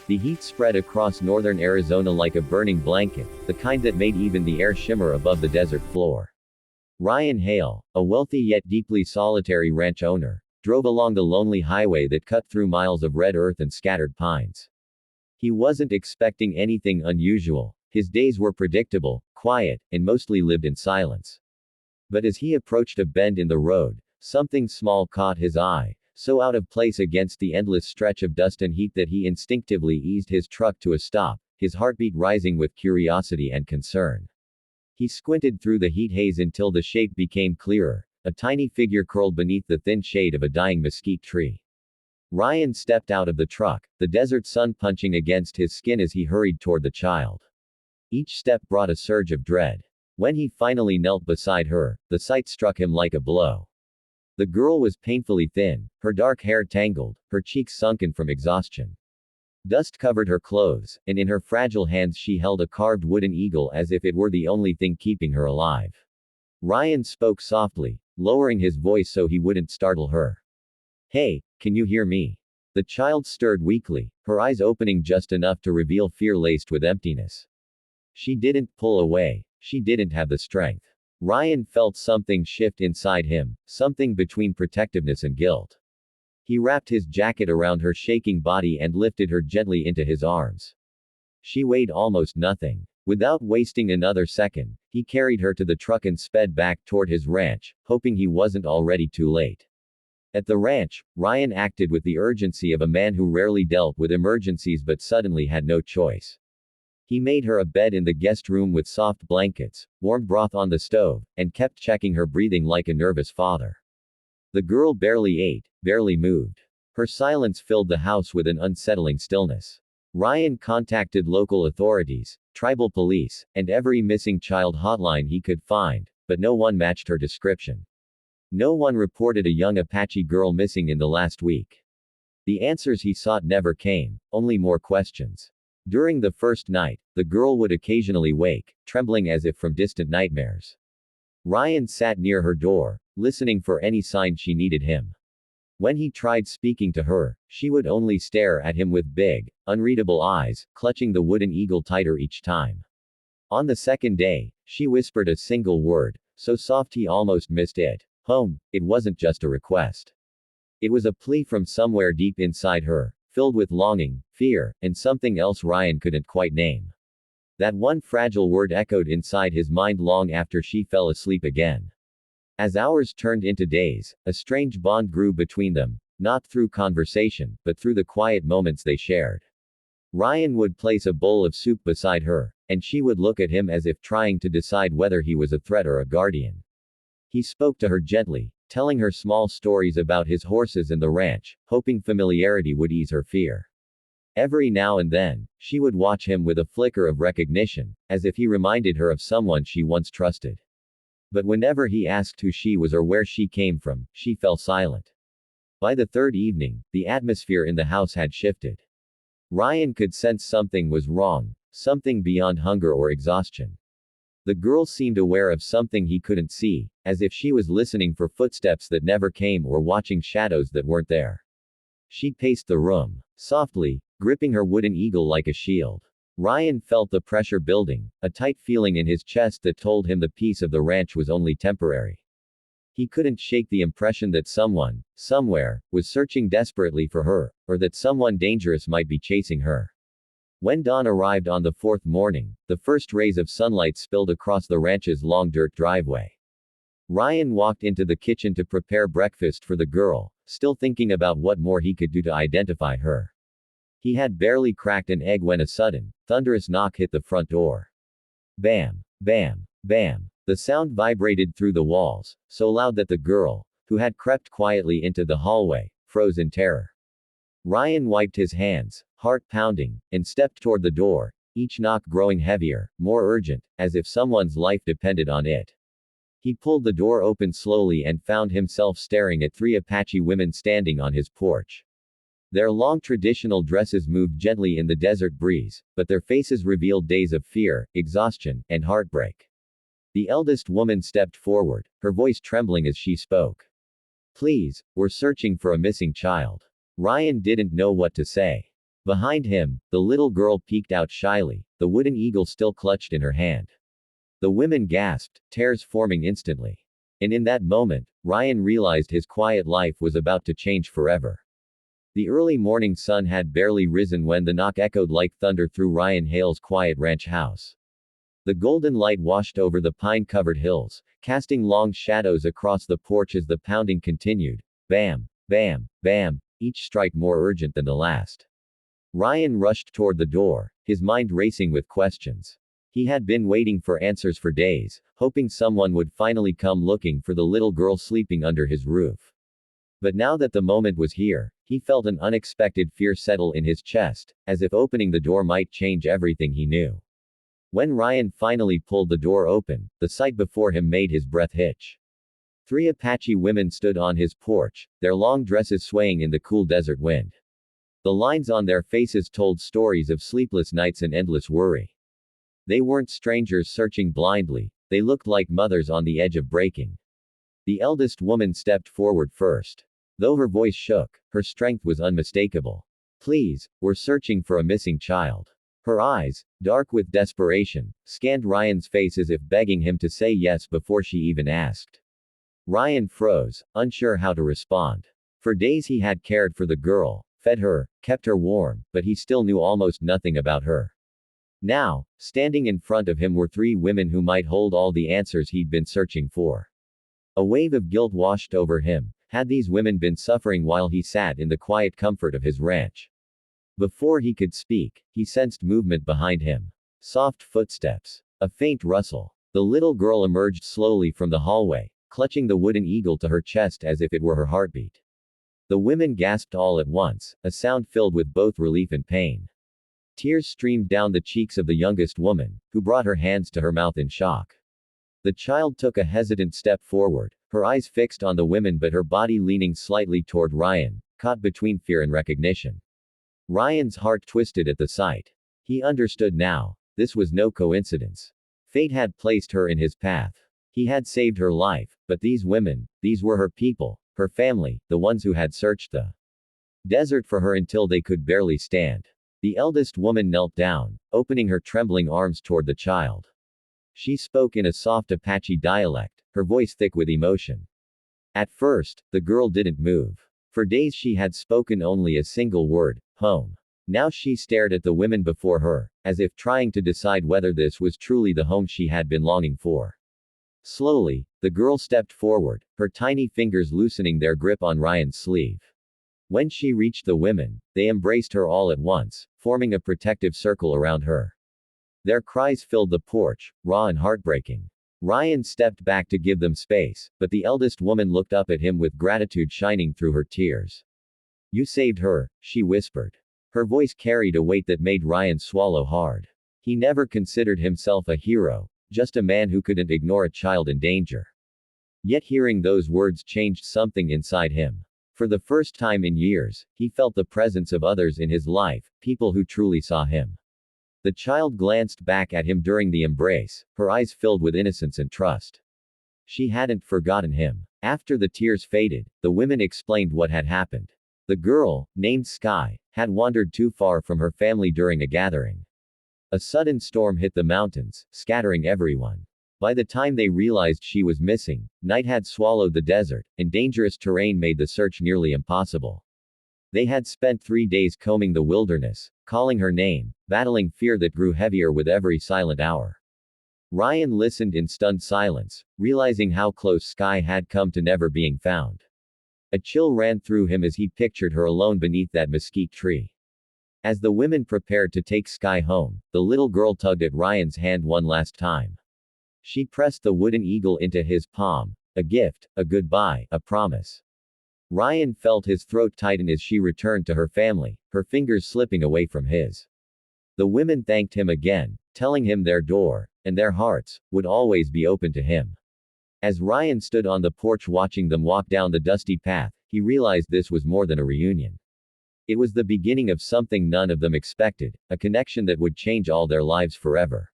The heat spread across northern Arizona like a burning blanket, the kind that made even the air shimmer above the desert floor. Ryan Hale, a wealthy yet deeply solitary ranch owner, drove along the lonely highway that cut through miles of red earth and scattered pines. He wasn't expecting anything unusual. His days were predictable, quiet, and mostly lived in silence. But as he approached a bend in the road, something small caught his eye, so out of place against the endless stretch of dust and heat that he instinctively eased his truck to a stop, his heartbeat rising with curiosity and concern. He squinted through the heat haze until the shape became clearer, a tiny figure curled beneath the thin shade of a dying mesquite tree. Ryan stepped out of the truck, the desert sun punching against his skin as he hurried toward the child. Each step brought a surge of dread. When he finally knelt beside her, the sight struck him like a blow. The girl was painfully thin, her dark hair tangled, her cheeks sunken from exhaustion. Dust covered her clothes, and in her fragile hands she held a carved wooden eagle as if it were the only thing keeping her alive. Ryan spoke softly, lowering his voice so he wouldn't startle her. "Hey, can you hear me?" The child stirred weakly, her eyes opening just enough to reveal fear laced with emptiness. She didn't pull away. She didn't have the strength. Ryan felt something shift inside him, something between protectiveness and guilt. He wrapped his jacket around her shaking body and lifted her gently into his arms. She weighed almost nothing. Without wasting another second, he carried her to the truck and sped back toward his ranch, hoping he wasn't already too late. At the ranch, Ryan acted with the urgency of a man who rarely dealt with emergencies but suddenly had no choice. He made her a bed in the guest room with soft blankets, warm broth on the stove, and kept checking her breathing like a nervous father. The girl barely ate, barely moved. Her silence filled the house with an unsettling stillness. Ryan contacted local authorities, tribal police, and every missing child hotline he could find, but no one matched her description. No one reported a young Apache girl missing in the last week. The answers he sought never came, only more questions. During the first night, the girl would occasionally wake, trembling as if from distant nightmares. Ryan sat near her door, listening for any sign she needed him. When he tried speaking to her, she would only stare at him with big, unreadable eyes, clutching the wooden eagle tighter each time. On the second day, she whispered a single word, so soft he almost missed it. Home. It wasn't just a request. It was a plea from somewhere deep inside her, filled with longing, fear, and something else Ryan couldn't quite name. That one fragile word echoed inside his mind long after she fell asleep again. As hours turned into days, a strange bond grew between them, not through conversation, but through the quiet moments they shared. Ryan would place a bowl of soup beside her, and she would look at him as if trying to decide whether he was a threat or a guardian. He spoke to her gently, telling her small stories about his horses and the ranch, hoping familiarity would ease her fear. Every now and then, she would watch him with a flicker of recognition, as if he reminded her of someone she once trusted. But whenever he asked who she was or where she came from, she fell silent. By the third evening, the atmosphere in the house had shifted. Ryan could sense something was wrong, something beyond hunger or exhaustion. The girl seemed aware of something he couldn't see, as if she was listening for footsteps that never came or watching shadows that weren't there. She paced the room, softly, gripping her wooden eagle like a shield. Ryan felt the pressure building, a tight feeling in his chest that told him the peace of the ranch was only temporary. He couldn't shake the impression that someone, somewhere, was searching desperately for her, or that someone dangerous might be chasing her. When dawn arrived on the fourth morning, the first rays of sunlight spilled across the ranch's long dirt driveway. Ryan walked into the kitchen to prepare breakfast for the girl, still thinking about what more he could do to identify her. He had barely cracked an egg when a sudden, thunderous knock hit the front door. Bam! Bam! Bam! The sound vibrated through the walls, so loud that the girl, who had crept quietly into the hallway, froze in terror. Ryan wiped his hands, heart pounding, and stepped toward the door, each knock growing heavier, more urgent, as if someone's life depended on it. He pulled the door open slowly and found himself staring at three Apache women standing on his porch. Their long traditional dresses moved gently in the desert breeze, but their faces revealed days of fear, exhaustion, and heartbreak. The eldest woman stepped forward, her voice trembling as she spoke. "Please, we're searching for a missing child." Ryan didn't know what to say. Behind him, the little girl peeked out shyly, the wooden eagle still clutched in her hand. The women gasped, tears forming instantly. And in that moment, Ryan realized his quiet life was about to change forever. The early morning sun had barely risen when the knock echoed like thunder through Ryan Hale's quiet ranch house. The golden light washed over the pine-covered hills, casting long shadows across the porch as the pounding continued. Bam, bam, bam, each strike more urgent than the last. Ryan rushed toward the door, his mind racing with questions. He had been waiting for answers for days, hoping someone would finally come looking for the little girl sleeping under his roof. But now that the moment was here, he felt an unexpected fear settle in his chest, as if opening the door might change everything he knew. When Ryan finally pulled the door open, the sight before him made his breath hitch. 3 Apache women stood on his porch, their long dresses swaying in the cool desert wind. The lines on their faces told stories of sleepless nights and endless worry. They weren't strangers searching blindly, they looked like mothers on the edge of breaking. The eldest woman stepped forward first. Though her voice shook, her strength was unmistakable. Please, we're searching for a missing child. Her eyes, dark with desperation, scanned Ryan's face as if begging him to say yes before she even asked. Ryan froze, unsure how to respond. For days he had cared for the girl, fed her, kept her warm, but he still knew almost nothing about her. Now, standing in front of him were 3 women who might hold all the answers he'd been searching for. A wave of guilt washed over him. Had these women been suffering while he sat in the quiet comfort of his ranch? Before he could speak, he sensed movement behind him. Soft footsteps. A faint rustle. The little girl emerged slowly from the hallway, clutching the wooden eagle to her chest as if it were her heartbeat. The women gasped all at once, a sound filled with both relief and pain. Tears streamed down the cheeks of the youngest woman, who brought her hands to her mouth in shock. The child took a hesitant step forward, her eyes fixed on the women but her body leaning slightly toward Ryan, caught between fear and recognition. Ryan's heart twisted at the sight. He understood now. This was no coincidence. Fate had placed her in his path. He had saved her life, but these women, these were her people, her family, the ones who had searched the desert for her until they could barely stand. The eldest woman knelt down, opening her trembling arms toward the child. She spoke in a soft Apache dialect, her voice thick with emotion. At first, the girl didn't move. For days she had spoken only a single word, home. Now she stared at the women before her, as if trying to decide whether this was truly the home she had been longing for. Slowly, the girl stepped forward, her tiny fingers loosening their grip on Ryan's sleeve. When she reached the women, they embraced her all at once, forming a protective circle around her. Their cries filled the porch, raw and heartbreaking. Ryan stepped back to give them space, but the eldest woman looked up at him with gratitude shining through her tears. You saved her, she whispered. Her voice carried a weight that made Ryan swallow hard. He never considered himself a hero, just a man who couldn't ignore a child in danger. Yet hearing those words changed something inside him. For the first time in years, he felt the presence of others in his life, people who truly saw him. The child glanced back at him during the embrace, her eyes filled with innocence and trust. She hadn't forgotten him. After the tears faded, the women explained what had happened. The girl, named Sky, had wandered too far from her family during a gathering. A sudden storm hit the mountains, scattering everyone. By the time they realized she was missing, night had swallowed the desert, and dangerous terrain made the search nearly impossible. They had spent 3 days combing the wilderness, calling her name, battling fear that grew heavier with every silent hour. Ryan listened in stunned silence, realizing how close Sky had come to never being found. A chill ran through him as he pictured her alone beneath that mesquite tree. As the women prepared to take Sky home, the little girl tugged at Ryan's hand one last time. She pressed the wooden eagle into his palm, a gift, a goodbye, a promise. Ryan felt his throat tighten as she returned to her family, her fingers slipping away from his. The women thanked him again, telling him their door, and their hearts, would always be open to him. As Ryan stood on the porch watching them walk down the dusty path, he realized this was more than a reunion. It was the beginning of something none of them expected, a connection that would change all their lives forever.